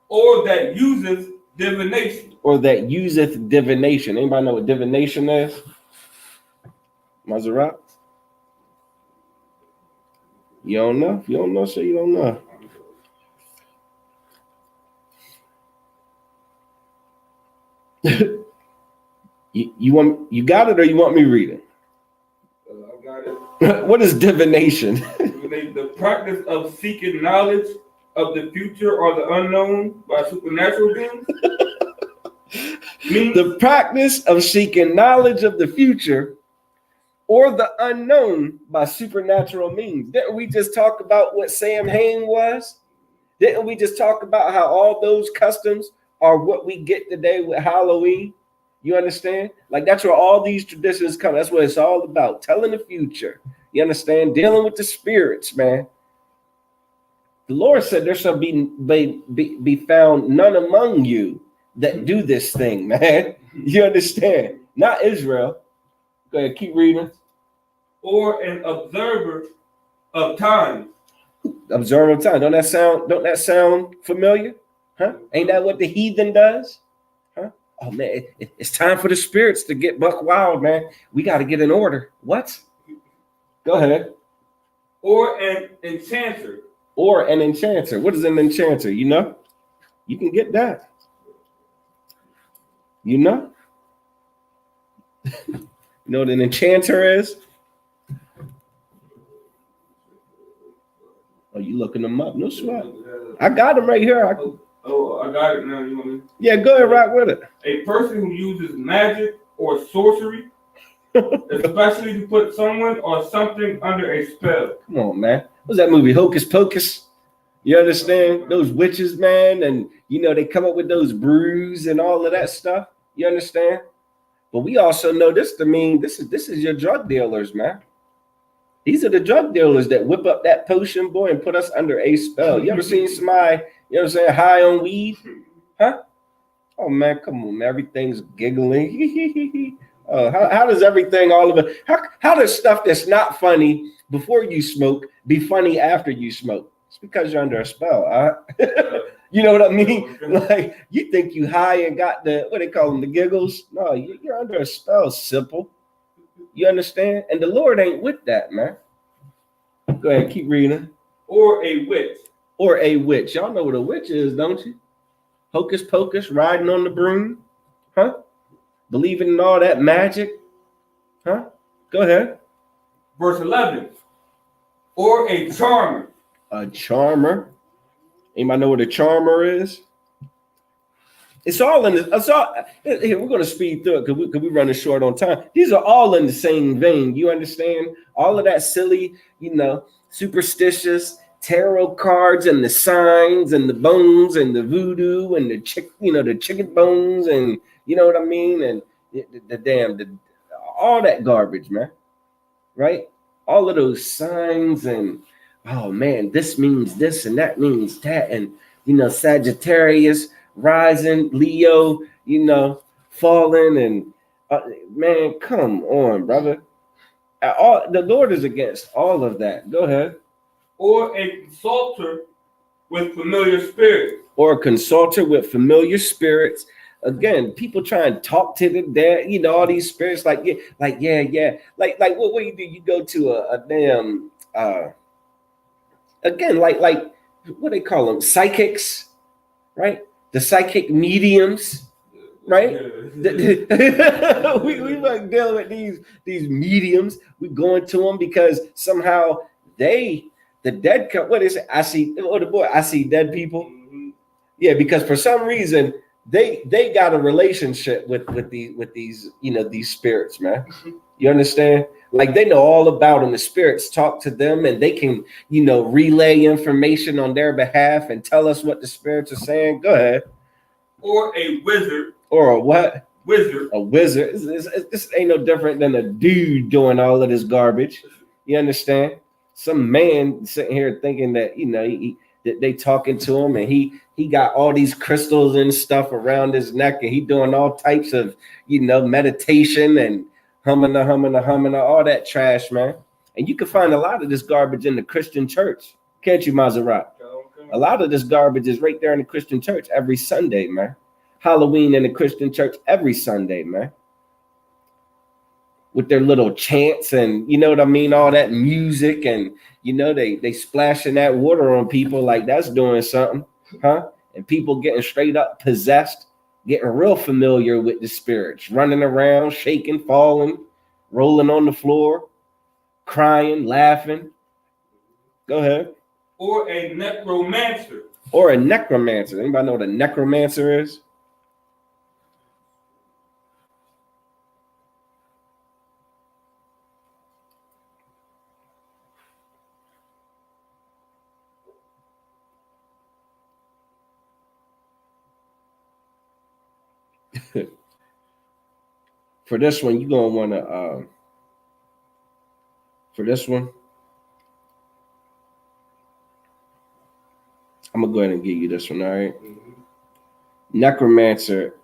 Or that uses divination. Or that useth divination. Anybody know what divination is? Maserat? You don't know? If you don't know, so you don't know. You got it, or you want me to read it? I got it. What is divination? The practice of seeking knowledge of the future or the unknown by supernatural beings. The practice of seeking knowledge of the future or the unknown by supernatural means. Didn't we just talk about what Sam Hain was? Didn't we just talk about how all those customs are what we get today with Halloween? You understand? Like that's where all these traditions come. That's what it's all about. Telling the future. You understand? Dealing with the spirits, man. The Lord said there shall be found none among you that do this thing, man. You understand? Not Israel. Go ahead, keep reading. Or an observer of time. Observer of time. Don't that sound familiar? Huh? Ain't that what the heathen does? Huh? Oh man, it's time for the spirits to get buck wild, man. We got to get in order. What? Go ahead. Or an enchanter. Or an enchanter. What is an enchanter? You know? You can get that. You know? You know what an enchanter is? Oh, you looking them up? No sweat. I got them right here. I got it now. You want me? Yeah, go ahead, rock with it. A person who uses magic or sorcery, especially to put someone or something under a spell. Come on, man. What's that movie? Hocus Pocus? You understand? Those witches, man, and you know they come up with those brews and all of that stuff. You understand? But we also know this to mean this is your drug dealers, man. These are the drug dealers that whip up that potion, boy, and put us under a spell. You ever seen somebody, you know what I'm saying, high on weed? Huh? Oh, man, come on, man. Everything's giggling. How does everything, all of it, how does stuff that's not funny before you smoke be funny after you smoke? It's because you're under a spell. You know what I mean? Like, you think you high and got the, what they call them, the giggles? No, you're under a spell, simple. You understand? And the Lord ain't with that, man. Go ahead, keep reading. Or a witch. Or a witch. Y'all know what a witch is, don't you? Hocus pocus, riding on the broom. Huh? Believing in all that magic. Huh? Go ahead. Verse 11. Or a charmer. A charmer. Anybody know what a charmer is? It's all in the, here, we're going to speed through it because we're running short on time. These are all in the same vein. You understand? All of that silly, you know, superstitious tarot cards and the signs and the bones and the voodoo and the chicken bones and you know what I mean? And all that garbage, man. Right? All of those signs and, oh man, this means this and that means that. And, you know, Sagittarius, rising, Leo, you know, falling, and man, come on, brother. The Lord is against all of that. Go ahead. Or a consulter with familiar spirits. Or a consulter with familiar spirits. Again, people try and talk to the dead, you know, all these spirits, like yeah. Like what you do? You go to a damn again, like what they call them, psychics, right? The psychic mediums, right? we like dealing with these mediums. We going to them because somehow the dead come. What is it? I see dead people. Mm-hmm. Yeah, because for some reason they got a relationship with these you know these spirits, man. You understand? Like they know all about them. The spirits talk to them, and they can you know relay information on their behalf and tell us what the spirits are saying. Go ahead. Or a wizard. Or a what? Wizard. A wizard. This ain't no different than a dude doing all of this garbage. You understand? Some man sitting here thinking that you know that they talking to him, and he got all these crystals and stuff around his neck, and he doing all types of you know meditation and humming, all that trash, man. And you can find a lot of this garbage in the Christian church, can't you, Maserat? A lot of this garbage is right there in the Christian church every Sunday, man. Halloween in the Christian church every Sunday, man. With their little chants and, you know what I mean, all that music, and, you know, they splashing that water on people like that's doing something, huh? And people getting straight up possessed, getting real familiar with the spirits, running around, shaking, falling, rolling on the floor, crying, laughing. Go ahead. Or a necromancer. Or a necromancer. Anybody know what a necromancer is? For this one, you're gonna want to. For this one, I'm gonna go ahead and give you this one. All right. Necromancer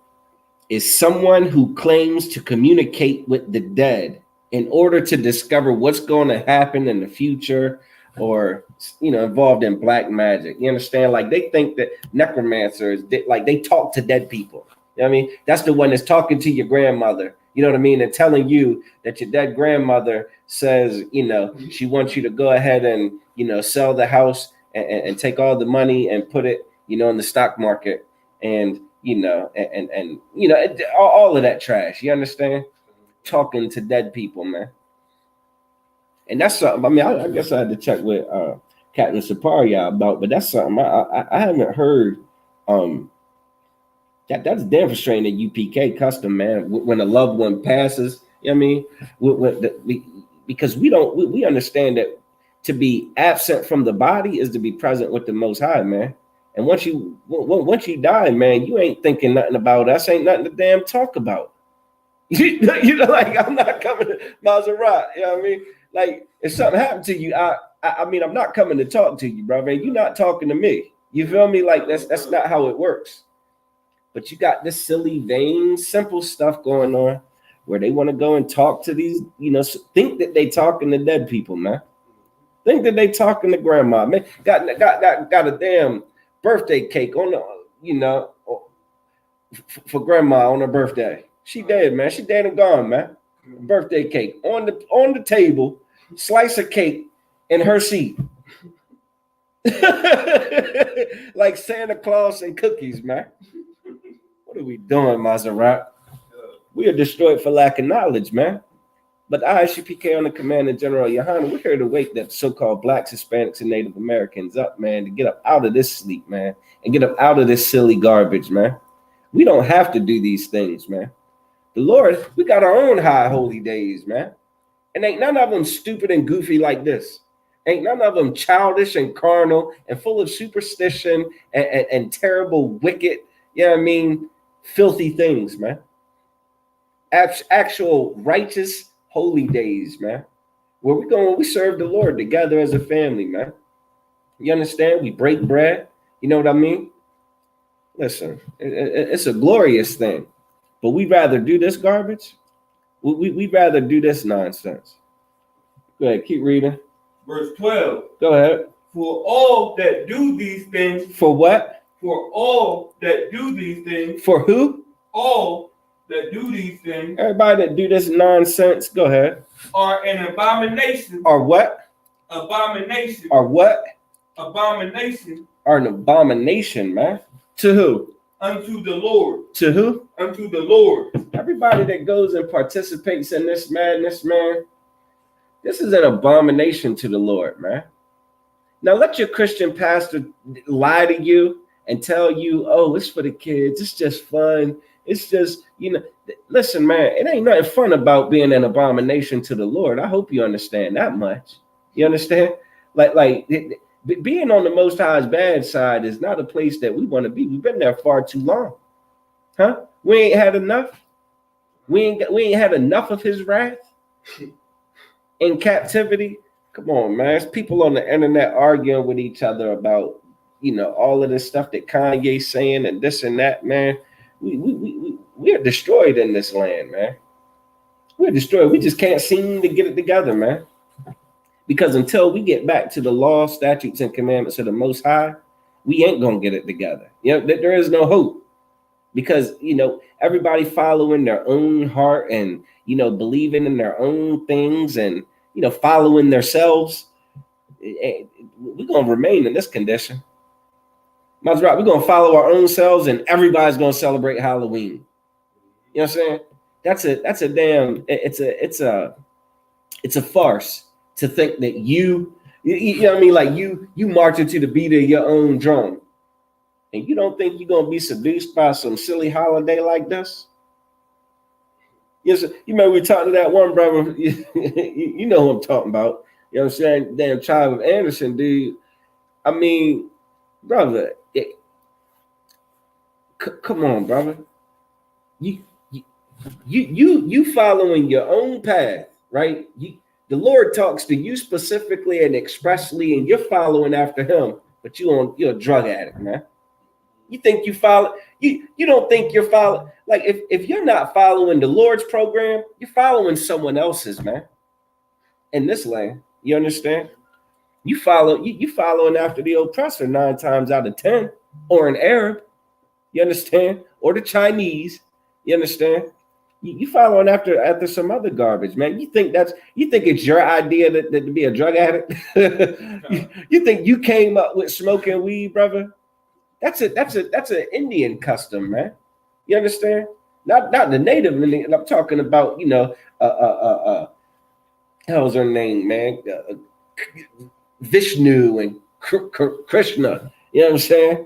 is someone who claims to communicate with the dead in order to discover what's going to happen in the future, or, you know, involved in black magic. You understand? Like, they think that necromancers, like, they talk to dead people. You know what I mean? That's the one that's talking to your grandmother. You know what I mean? And telling you that your dead grandmother says, you know, she wants you to go ahead and, you know, sell the house and take all the money and put it, you know, in the stock market, and, you know, and you know, all of that trash. You understand? Talking to dead people, man. And that's something, I mean, I guess I had to check with Captain Saparia about, but that's something I haven't heard. That's damn frustrating at UPK custom, man. When a loved one passes, you know what I mean? Because we understand that to be absent from the body is to be present with the Most High, man. And once you die, man, you ain't thinking nothing about us. Ain't nothing to damn talk about. You know, like, I'm not coming to Maserati. You know what I mean? Like, if something happened to you, I mean, I'm not coming to talk to you, brother. You're not talking to me. You feel me? Like, that's not how it works. But you got this silly, vain, simple stuff going on where they want to go and talk to these, you know, think that they talking to dead people, man. Think that they talking to grandma, man. Got a damn birthday cake on the, you know, for grandma on her birthday. She dead, man. She dead and gone, man. Birthday cake on the table, slice of cake in her seat. Like Santa Claus and cookies, man. What are we doing, Maserati? We are destroyed for lack of knowledge, man. But ISUPK on the command of General Yohana, we're here to wake the so-called Blacks, Hispanics, and Native Americans up, man, to get up out of this sleep, man, and get up out of this silly garbage, man. We don't have to do these things, man. The Lord, we got our own high holy days, man. And ain't none of them stupid and goofy like this. Ain't none of them childish and carnal and full of superstition and terrible, wicked, you know what I mean, filthy things, man. Actual righteous holy days, man. Where we serve the Lord together as a family, man. You understand? We break bread. You know what I mean? Listen, it's a glorious thing. But we'd rather do this garbage. We'd rather do this nonsense. Go ahead, keep reading. Verse 12. Go ahead. For all that do these things. For what? For all that do these things. For who? All that do these things. Everybody that do this nonsense, go ahead. Are an abomination. Are what? Abomination. Are what? Abomination. Are an abomination, man. To who? Unto the Lord. To who? Unto the Lord. Everybody that goes and participates in this madness, man, this is an abomination to the Lord, man. Now let your Christian pastor lie to you and tell you, oh, it's for the kids. It's just fun. It's just, you know, listen, man, it ain't nothing fun about being an abomination to the Lord. I hope you understand that much. You understand? Like being on the Most High's bad side is not a place that we want to be. We've been there far too long. Huh? We ain't had enough. We ain't had enough of his wrath in captivity. Come on, man. There's people on the internet arguing with each other about, you know, all of this stuff that Kanye's saying and this and that, man. We are destroyed in this land, man. We're destroyed. We just can't seem to get it together, man. Because until we get back to the law, statutes, and commandments of the Most High, we ain't gonna get it together. You know, there is no hope. because everybody following their own heart and believing in their own things and following themselves. We're gonna remain in this condition. That's right. We're gonna follow our own selves, and everybody's gonna celebrate Halloween. You know what I'm saying? That's a damn. It's a farce to think that you know what I mean, like you marching to the beat of your own drum, and you don't think you're gonna be seduced by some silly holiday like this. Yes, you remember we talked to that one brother. You know who I'm talking about. You know what I'm saying? Damn Tribe of Anderson, dude. I mean, brother, come on, brother. You following your own path, right? The Lord talks to you specifically and expressly, and you're following after Him, but you're a drug addict, man. You think you follow? You don't think you're following? Like if you're not following the Lord's program, you're following someone else's, man. In this land, you understand? You following after the oppressor 9 times out of 10, or an Arab, you understand, or the Chinese, you understand? You following after some other garbage, man. You think it's your idea that to be a drug addict? You think you came up with smoking weed, brother? That's an Indian custom, man. You understand? Not the native Indian. I'm talking about, hell's her name, man? Vishnu and Krishna. You know what I'm saying?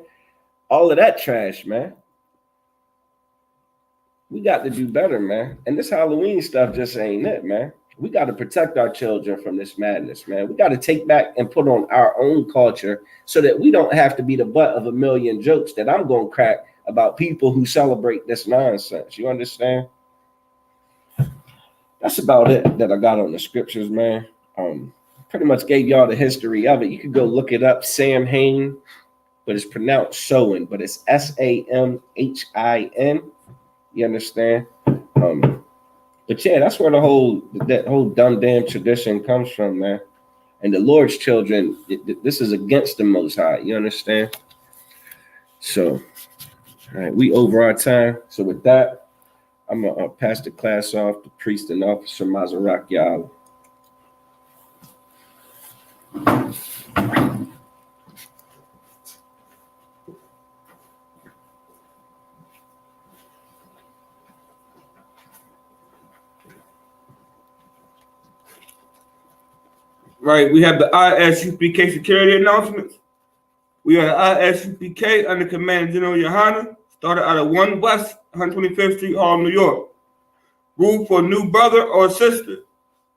All of that trash, man. We got to do better, man. And this Halloween stuff just ain't it, man. We got to protect our children from this madness, man. We got to take back and put on our own culture so that we don't have to be the butt of a million jokes that I'm going to crack about people who celebrate this nonsense. You understand? That's about it that I got on the scriptures, man. Pretty much gave y'all the history of it. You could go look it up, Sam Hain, but it's pronounced Soin, but it's Samhin. You understand? But yeah, that's where that whole dumb damn tradition comes from, man. And the Lord's children, this is against the Most High. You understand? So, all right, we over our time. So with that, I'm gonna pass the class off to Priest and Officer Mazarak Yal. Right, we have the ISUPK security announcements. We are the ISUPK under Command General Yohana, started out of 1 West 125th Street, Harlem, New York. Rule for a new brother or sister.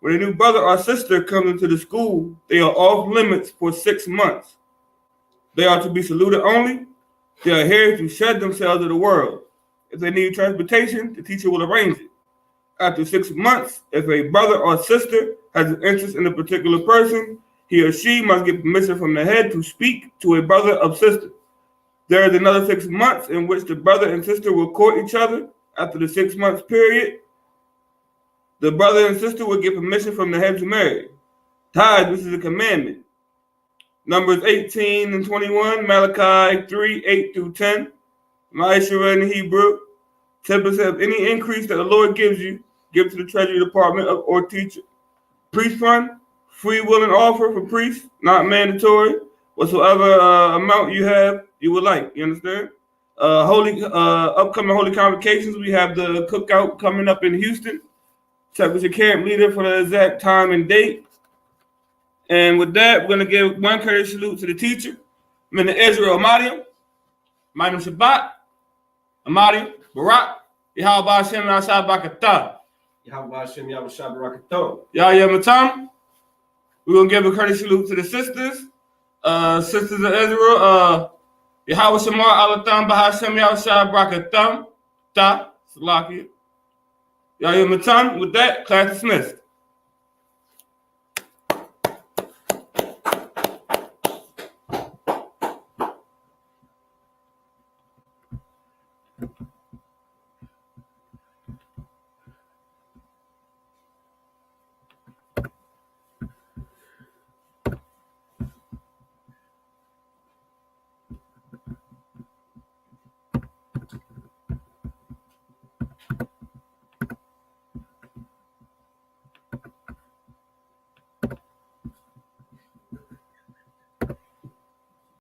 When a new brother or sister comes into the school, they are off limits for 6 months. They are to be saluted only. They are here to shed themselves of the world. If they need transportation, the teacher will arrange it. After 6 months, if a brother or sister has an interest in a particular person, he or she must get permission from the head to speak to a brother or sister. There is another 6 months in which the brother and sister will court each other. After the 6 months period, the brother and sister will get permission from the head to marry. Tithe, this is a commandment. Numbers 18 and 21, Malachi 3, 8 through 10. Ma'asherah in Hebrew, 10% of any increase that the Lord gives you, give to the Treasury Department or teacher. Priest fund, free will and offer for priests, not mandatory. Whatsoever amount you have, you would like. You understand? Upcoming holy convocations, we have the cookout coming up in Houston. Check with your camp leader for the exact time and date. And with that, we're going to give one courteous salute to the teacher, Mr. Israel Amadium, Madam Shabbat, Amadium, Barak, Yahweh Hashem Yahshua Barakatah. Yahweh Hashem Yahshua Barakatah. Yahya Matam. We're going to give a courteous salute to the sisters. Sisters of Israel, Yahweh Shamar Alatam Bahashem Yahshua Barakatah. Ta, Salakia. Yahya Matam. With that, class dismissed.